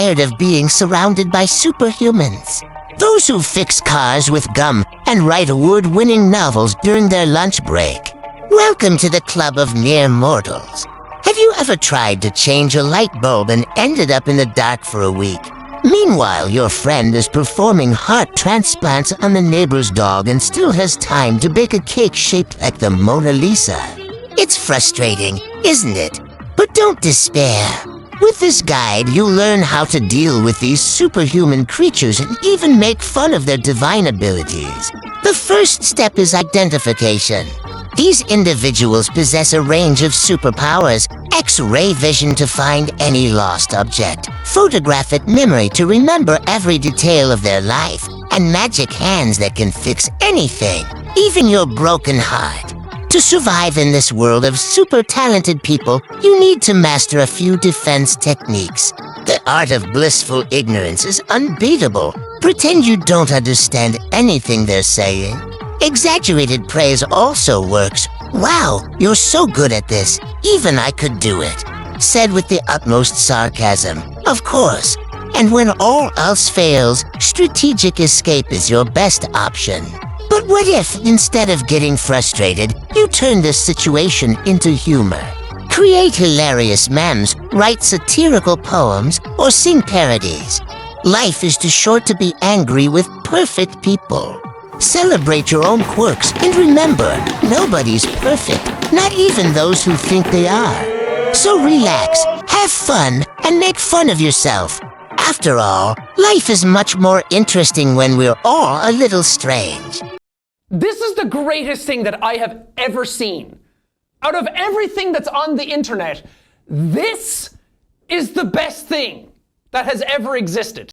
tired of being surrounded by superhumans? Those who fix cars with gum and write award-winning novels during their lunch break. Welcome to the club of mere mortals. Have you ever tried to change a light bulb and ended up in the dark for a week? Meanwhile, your friend is performing heart transplants on the neighbor's dog and still has time to bake a cake shaped like the Mona Lisa. It's frustrating, isn't it? But don't despair. With this guide, you'll learn how to deal with these superhuman creatures and even make fun of their divine abilities. The first step is identification. These individuals possess a range of superpowers: X-ray vision to find any lost object, photographic memory to remember every detail of their life, and magic hands that can fix anything, even your broken heart. To survive in this world of super talented people, you need to master a few defense techniques. The art of blissful ignorance is unbeatable. Pretend you don't understand anything they're saying. Exaggerated praise also works. Wow, you're so good at this. Even I could do it. Said with the utmost sarcasm. Of course. And when all else fails, strategic escape is your best option. But what if, instead of getting frustrated, you turn this situation into humor? Create hilarious memes, write satirical poems, or sing parodies. Life is too short to be angry with perfect people. Celebrate your own quirks, and remember, nobody's perfect, not even those who think they are. So relax, have fun, and make fun of yourself. After all, life is much more interesting when we're all a little strange. This is the greatest thing that I have ever seen. Out of everything that's on the internet, this is the best thing that has ever existed.